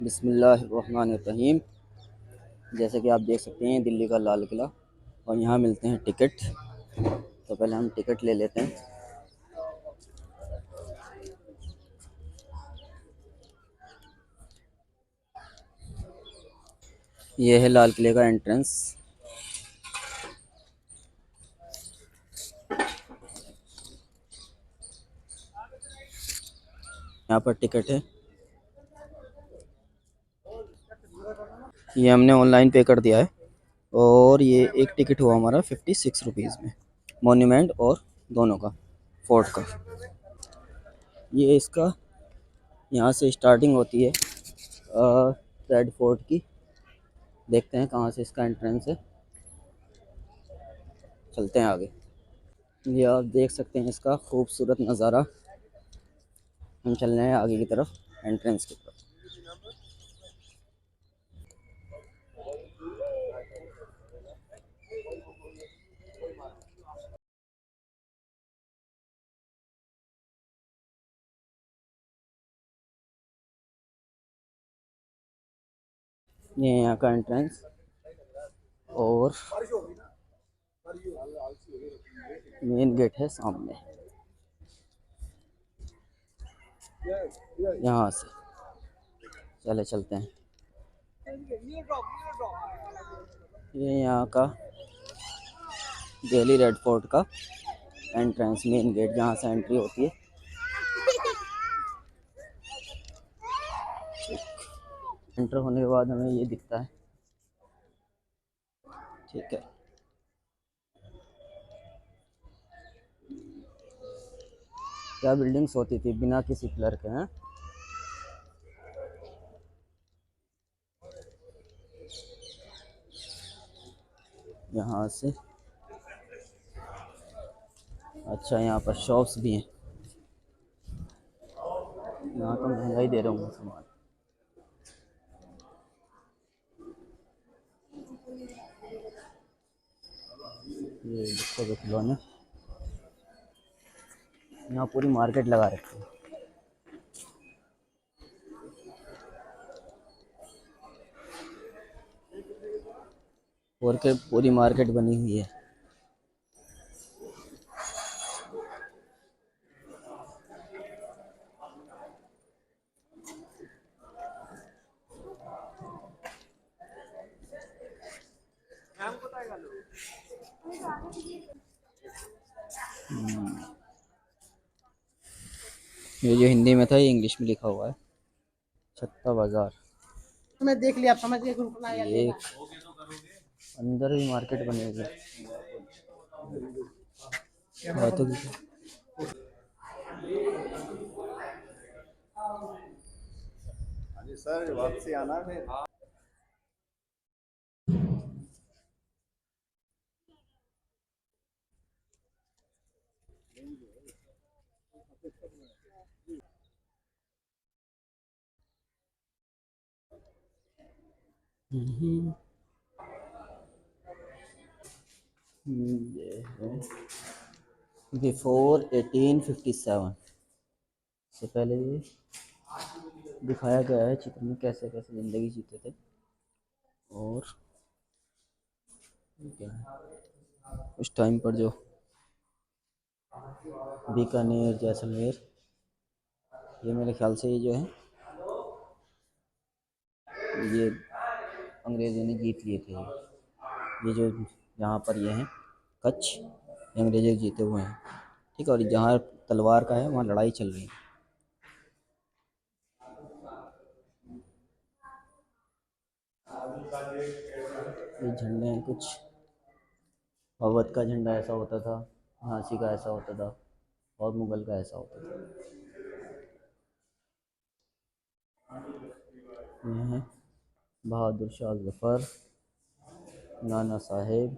बिस्मिल्लाहिर्रहमानिर्रहीम। जैसे कि आप देख सकते हैं दिल्ली का लाल किला और यहाँ मिलते हैं टिकट। तो पहले हम टिकट ले लेते हैं। ये है लाल किले का एंट्रेंस। यहाँ पर टिकट है। ये हमने ऑनलाइन पे कर दिया है और ये एक टिकट हुआ हमारा 56 रुपीज़ में, मोन्यूमेंट और दोनों का, फोर्ट का। ये इसका यहाँ से स्टार्टिंग होती है रेड फोर्ट की। देखते हैं कहाँ से इसका एंट्रेंस है, चलते हैं आगे। ये आप देख सकते हैं इसका खूबसूरत नज़ारा। हम चल रहे हैं आगे की तरफ, एंट्रेंस की तरफ। ये यहाँ का एंट्रेंस और मेन गेट है सामने। यहाँ से चले चलते हैं। ये यहाँ का दिल्ली रेड फोर्ट का एंट्रेंस, मेन गेट जहाँ से एंट्री होती है। एंटर होने के बाद हमें ये दिखता है। ठीक है, क्या बिल्डिंग्स होती थी बिना किसी पिलर के हैं। यहाँ से अच्छा, यहाँ पर शॉप्स भी हैं। यहाँ तो महंगा ही दे रहा हूँ सामान। ये बच्चों के खिलौने, यहाँ पूरी मार्केट लगा रखी है। और के पूरी मार्केट बनी हुई है। ये जो हिंदी में था ये इंग्लिश में लिखा हुआ है, छत्ता बाजार। मैं देख लिया, आप समझ गए ग्रुप ना ये अंदर ही मार्केट बनी हुई है तो। सर वापसी आना है। ये है बिफोर 1857 से पहले ये दिखाया गया है चित्र में कैसे कैसे ज़िंदगी जीते थे। और क्या है उस टाइम पर जो बीकानेर, जैसलमेर, ये मेरे ख्याल से ये जो है ये अंग्रेज़ों ने जीत लिए थे। ये जो यहाँ पर ये हैं कच्छ, ये अंग्रेज़ों जीते हुए हैं। ठीक है, और जहाँ तलवार का है वहाँ लड़ाई चल रही है। ये झंडे हैं कुछ, अवध का झंडा ऐसा होता था, झांसी का ऐसा होता था और मुगल का ऐसा होता था। ये हैं बहादुर शाह जफ़र, नाना साहेब,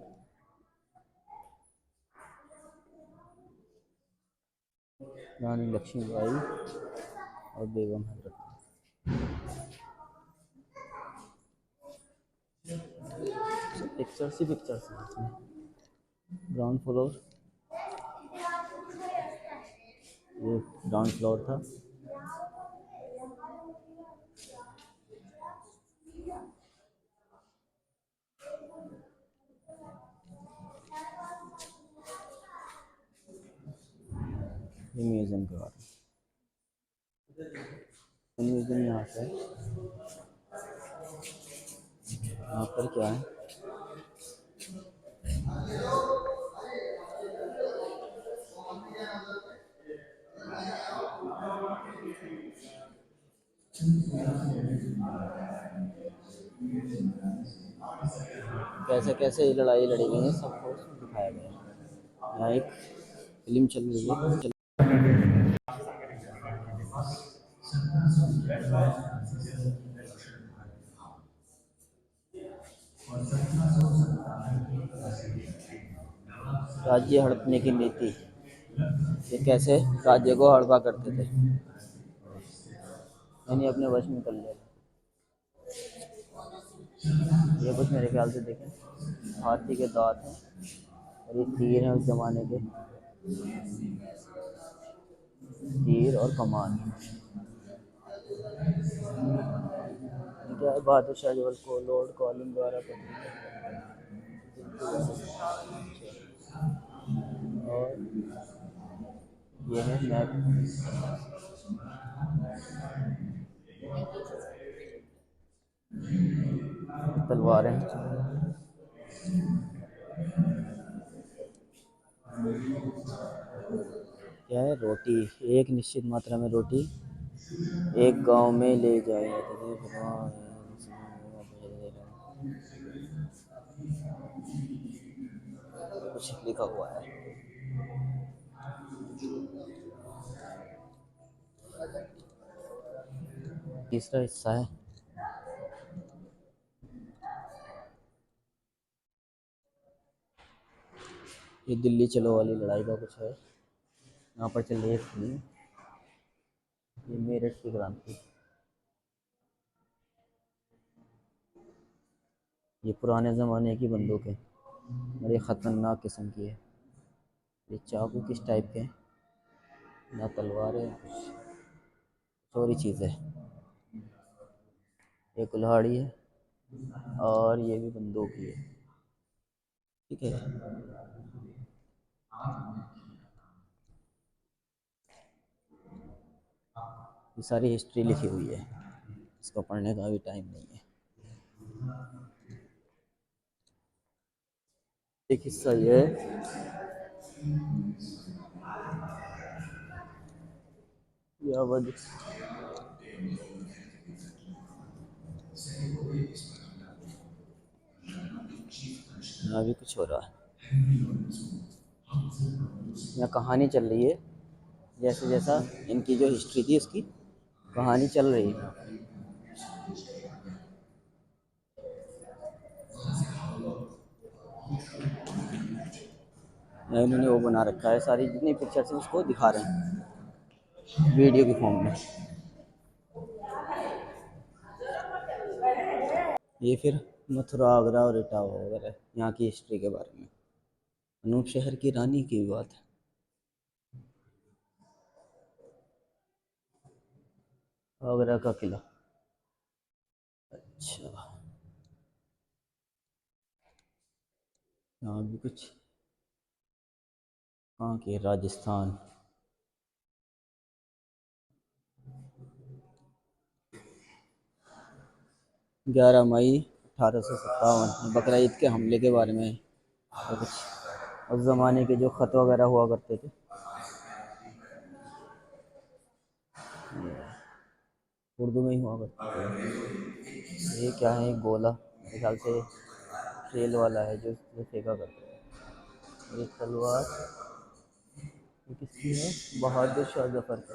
रानी लक्ष्मीबाई और बेगम हजरत। पिक्चर्स ही पिक्चर्स हैं इसमें। ग्राउंड फ्लोर, ये ग्राउंड फ्लोर था। ये म्यूज़ियम के बारे में, म्यूज़ियम यहाँ से है। यहाँ पर क्या है, कैसे कैसे ये लड़ाई लड़ी गई है सबको उसमें दिखाया गया है। यहाँ एक फिल्म चल रही है। राज्य हड़पने की नीति, ये कैसे राज्य को हड़पा करते थे, यानी अपने वश में कर लिया। ये कुछ मेरे ख्याल से देखें हाथी के दांत हैं और ये तीर हैं उस जमाने के, तीर और कमान। ये क्या है, बहादुर शाह जवल को लॉर्ड कॉलिन द्वारा और ये है मैप, तलवारें, क्या है, रोटी, एक निश्चित मात्रा में रोटी एक गांव में ले जाए जाते थे। कुछ लिखा हुआ है। तीसरा हिस्सा है, ये दिल्ली चलो वाली लड़ाई का कुछ है। यहाँ पर चल रही है फिल्म, ये मेरठ की क्रांति, ये पुराने ज़माने की बंदूक है और ये ख़तरनाक किस्म की है। ये चाकू किस टाइप के हैं, ना तलवार है, कुछ और ही चीज़ है। ये कुल्हाड़ी है और ये भी बंदूक ही है, ठीक है। ये सारी हिस्ट्री लिखी हुई है, इसको पढ़ने का भी टाइम नहीं है। एक हिस्सा ये है, ये अवध, यहाँ भी कुछ हो रहा है, यहाँ कहानी चल रही है, जैसे जैसा इनकी जो हिस्ट्री थी उसकी कहानी चल रही है। इन्होंने वो बना रखा है, सारी जितनी पिक्चर्स हैं उसको दिखा रहे हैं वीडियो के फॉर्म में। ये फिर मथुरा, आगरा और इटावा वगैरह यहाँ की हिस्ट्री के बारे में। अनूप शहर की रानी की भी बात है। आगरा का किला, अच्छा, यहाँ भी कुछ, कहाँ के, राजस्थान। 11 मई 1857 बकरा ईद के हमले के बारे में, और कुछ उस ज़माने के जो ख़त वगैरह हुआ करते थे, उर्दू में ही हुआ करते थे। ये क्या है, गोला, मेरे ख्याल से खेल वाला है जो इसमें फेंका करते हैं। ये तलवार, ये किसकी है, बहादुर शाह जफर की।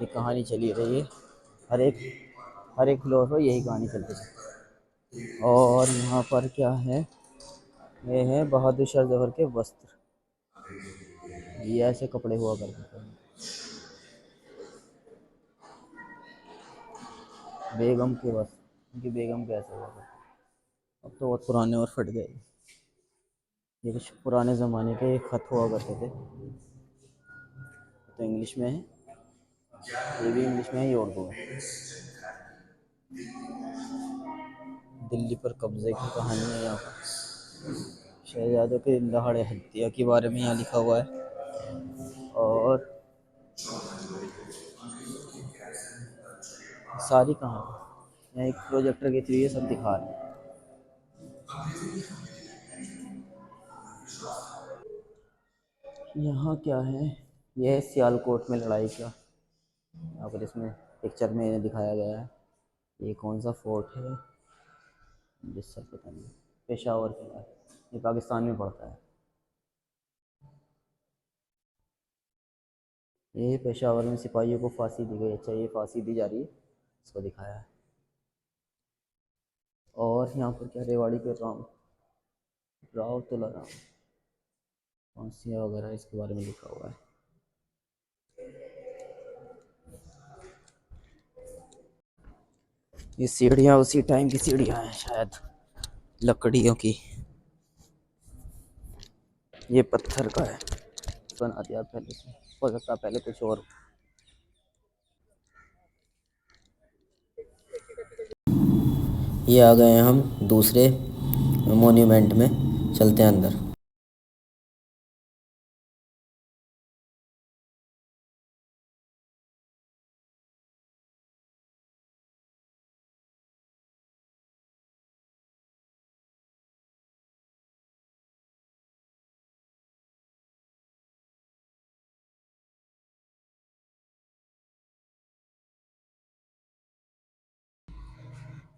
ये कहानी चली रही है, हर एक फ्लोर पर यही कहानी चलती है। और यहाँ पर क्या है, ये है बहादुर शाह जफर के वस्त्र, ये ऐसे कपड़े हुआ करते थे। बेगम के वस्त्र, उनकी बेगम कैसे हुआ करती, अब तो बहुत पुराने और फट गए। ये कुछ पुराने ज़माने के खत हुआ करते थे, तो इंग्लिश में है, ये भी इंग्लिश में है, ये उर्दू है। दिल्ली पर कब्जे की कहानी है यहाँ पर। शहजादों के दहाड़े हत्या के बारे में यहाँ लिखा हुआ है। और सारी कहानी यहाँ एक प्रोजेक्टर के थ्रू ये सब दिखा रहे हैं। यहाँ क्या है, यह है सियालकोट में लड़ाई का, अगर इसमें पिक्चर में दिखाया गया है। ये कौन सा फोर्ट है जिससे पता नहीं, पेशावर किला है, ये पाकिस्तान में पड़ता है। ये पेशावर में सिपाहियों को फांसी दी गई। अच्छा, ये फांसी दी जा रही है, इसको दिखाया है। और यहाँ पर क्या, रेवाड़ी के राव तुलाराम फांसियाँ वगैरह इसके बारे में लिखा हुआ है। ये सीढ़ियाँ उसी टाइम की सीढ़ियाँ हैं शायद, लकड़ियों की। ये पत्थर का है, बना दिया पहले से, हो सकता है पहले कुछ और। ये आ गए हैं हम दूसरे मोन्यूमेंट में, चलते हैं अंदर।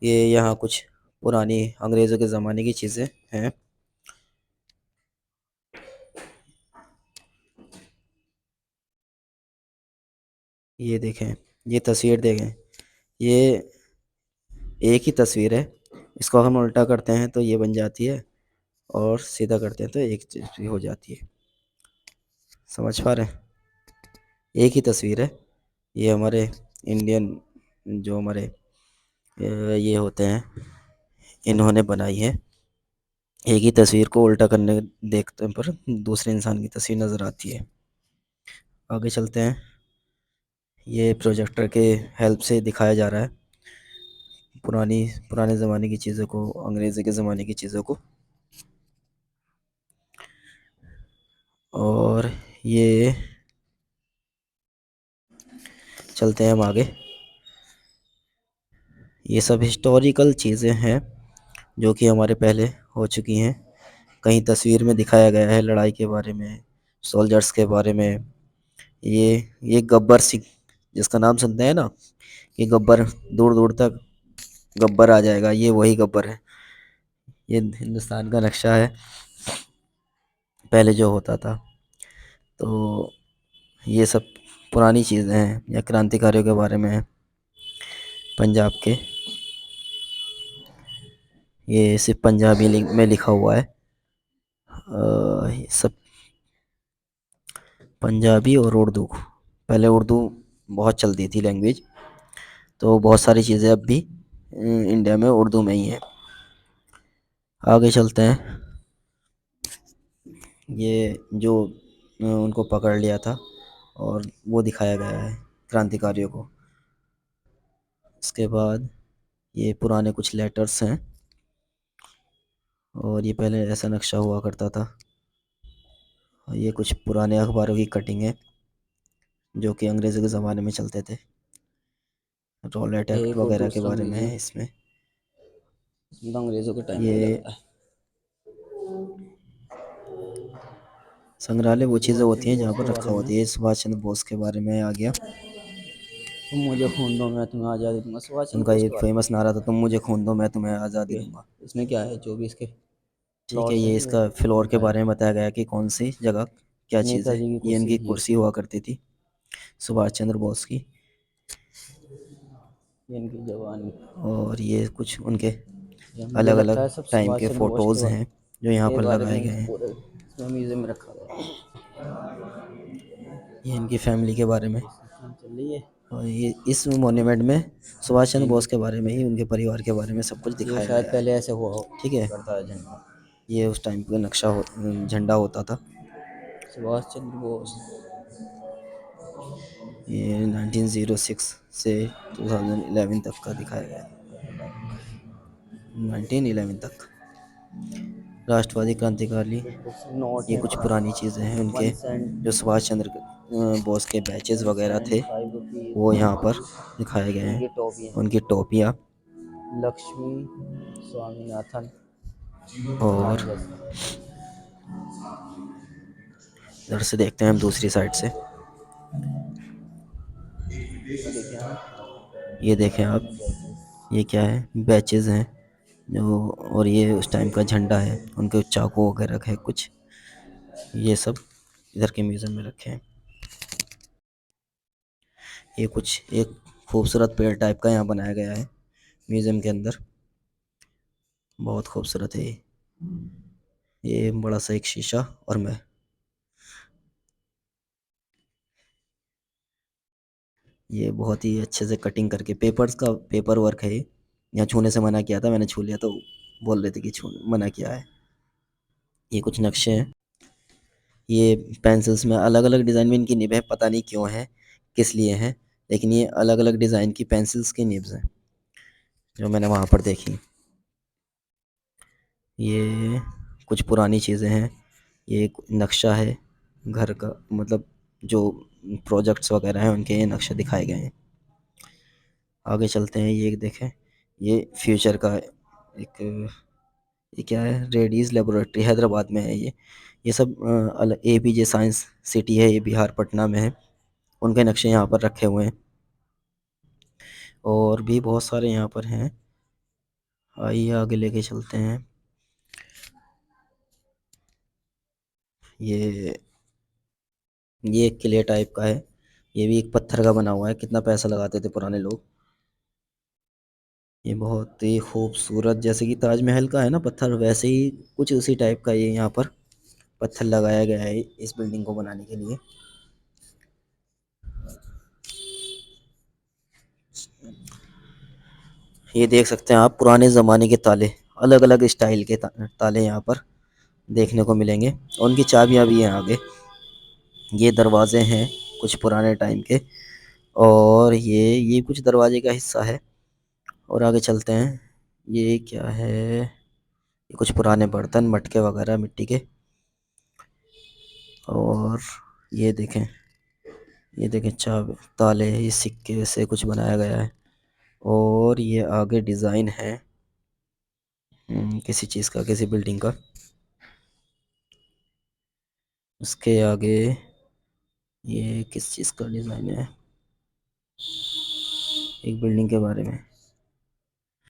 ये यहाँ कुछ पुरानी अंग्रेज़ों के ज़माने की चीज़ें हैं। ये देखें, ये तस्वीर देखें, ये एक ही तस्वीर है। इसको हम उल्टा करते हैं तो ये बन जाती है, और सीधा करते हैं तो एक चीज़ हो जाती है। समझ पा रहे हैं? एक ही तस्वीर है। ये हमारे इंडियन जो हमारे ये होते हैं, इन्होंने बनाई है। एक ही तस्वीर को उल्टा करने देखते पर दूसरे इंसान की तस्वीर नज़र आती है। आगे चलते हैं। ये प्रोजेक्टर के हेल्प से दिखाया जा रहा है पुराने ज़माने की चीज़ों को, अंग्रेज़ी के ज़माने की चीज़ों को। और ये चलते हैं हम आगे। ये सब हिस्टोरिकल चीज़ें हैं जो कि हमारे पहले हो चुकी हैं। कहीं तस्वीर में दिखाया गया है लड़ाई के बारे में, सोल्जर्स के बारे में। ये गब्बर सिंह, जिसका नाम सुनते हैं ना, ये गब्बर, दूर दूर तक गब्बर आ जाएगा, ये वही गब्बर है। ये हिंदुस्तान का नक्शा है पहले जो होता था। तो ये सब पुरानी चीज़ें हैं, या क्रांतिकारियों के बारे में है पंजाब के। ये सिर्फ पंजाबी में लिखा हुआ है। ये सब पंजाबी और उर्दू, पहले उर्दू बहुत चलती थी लैंग्वेज, तो बहुत सारी चीज़ें अब भी इंडिया में उर्दू में ही है। आगे चलते हैं। ये जो उनको पकड़ लिया था और वो दिखाया गया है, क्रांतिकारियों को। इसके बाद ये पुराने कुछ लेटर्स हैं, और ये पहले ऐसा नक्शा हुआ करता था। और ये कुछ पुराने अखबारों की कटिंग है जो कि अंग्रेज़ों के ज़माने में चलते थे। रॉलेट एक्ट एक और वगैरह के दूसरा बारे में म्यूजियम, है इसमें। इसमें तो अंग्रेजों के टाइम का ये लगता है। संग्रहालय वो चीज़ें सुभाष होती चंद्र हैं जहाँ बोस पर के रखा बारे में होता है। है। ये सुभाष चंद्र बोस के बारे में आ गया। तुम मुझे खून दो मैं तुम्हें आज़ादी दूंगा, सुभाष चंद्र उनका बोस ये के बारे में। फेमस नारा था, तुम मुझे खून दो मैं तुम्हें आज़ादी ठीक दूंगा। है, इसमें क्या है, जो भी इसके ठीक है, प्लॉट्स हैं ये वो इसका फ्लोर के दिखाए। बारे में बताया गया कि कौन सी जगह क्या चीज़ है। नेताजी की ये कुर्सी इनकी ये कुर्सी हुआ करती थी, सुभाष चंद्र बोस की। ये इनकी जवानी। और ये कुछ उनके ये अलग मिल रखा अलग है सब टाइम सुभाष के चंद्र बोस फ़ोटोज़ हैं जो यहाँ के पर बारे में, लगाए गए इनके हैं। पूरे इसमें म्यूजियम में रखा गया है। ये इनकी फैमिली के बारे में। चल रही है। और ये इस मोन्यूमेंट में सुभाष चंद्र बोस इनकी के बारे में ही, उनके परिवार के बारे में सब कुछ ये दिखाया शायद गया है। पहले ऐसे हुआ हो ठीक है, करता है झंडा। ये उस टाइम का नक्शा झंडा होता था। सुभाष चंद्र बोस। ये 1906 से 2011 तक का दिखाया गया है, 1911 तक। राष्ट्रवादी क्रांतिकारी, नोट ये है, कुछ पुरानी चीज़ें हैं उनके, 1 सेंट, जो सुभाष चंद्र बोस के बैचेस 1 वगैरह सेंट, थे 5 रुपीज़, वो यहाँ पर दिखाए गए हैं। उनकी टॉफ़ी है। उनकी टोपियाँ लक्ष्मी स्वामीनाथन और फाउंडेशन। इधर से देखते हैं हम दूसरी साइड से। देखिए हम ये देखें आप, पुराने बैचेस। ये क्या है, बैचेस हैं जो, और ये उस टाइम का झंडा है, उनके चाकू वगैरह है कुछ, ये सब इधर के म्यूज़ियम में रखे हैं। ये कुछ एक खूबसूरत पेड़ टाइप का यहाँ बनाया गया है म्यूज़ियम के अंदर, बहुत खूबसूरत है ये बड़ा सा एक शीशा, और मैं, ये बहुत ही अच्छे से कटिंग करके पेपर्स का पेपर वर्क है ये। यहाँ छूने से मना किया था, मैंने छू लिया तो बोल रहे थे कि छू मना किया है। ये कुछ नक्शे हैं, ये पेंसिल्स में अलग अलग डिज़ाइन में इनकी निब है, पता नहीं क्यों है, किस लिए हैं, लेकिन ये अलग अलग डिज़ाइन की पेंसिल्स की निब्स हैं जो मैंने वहाँ पर देखी। ये कुछ पुरानी चीज़ें हैं, ये एक नक्शा है घर का, मतलब जो प्रोजेक्ट्स वगैरह हैं उनके ये नक्शे दिखाए गए हैं। आगे चलते हैं, ये देखें, ये फ्यूचर का एक, ये क्या है, रेडीज़ लेबोरेटरी हैदराबाद में है ये सब APJ साइंस सिटी है, ये बिहार पटना में है, उनके नक्शे यहाँ पर रखे हुए हैं। और भी बहुत सारे यहाँ पर हैं, आइए आगे लेके चलते हैं। ये ये एक किले टाइप का है, ये भी एक पत्थर का बना हुआ है, कितना पैसा लगाते थे पुराने लोग। ये बहुत ही खूबसूरत, जैसे कि ताजमहल का है ना पत्थर, वैसे ही कुछ उसी टाइप का ये यहाँ पर पत्थर लगाया गया है इस बिल्डिंग को बनाने के लिए। ये देख सकते हैं आप, पुराने ज़माने के ताले, अलग अलग स्टाइल के ताले यहाँ पर देखने को मिलेंगे, और उनकी चाबियाँ भी हैं आगे। ये दरवाजे हैं कुछ पुराने टाइम के, और ये कुछ दरवाजे का हिस्सा है। और आगे चलते हैं, ये क्या है, ये कुछ पुराने बर्तन मटके वगैरह मिट्टी के। और ये देखें, ये देखें चाबी ताले, ये सिक्के से कुछ बनाया गया है। और ये आगे डिज़ाइन है किसी चीज़ का, किसी बिल्डिंग का। उसके आगे ये किस चीज़ का डिज़ाइन है, एक बिल्डिंग के बारे में।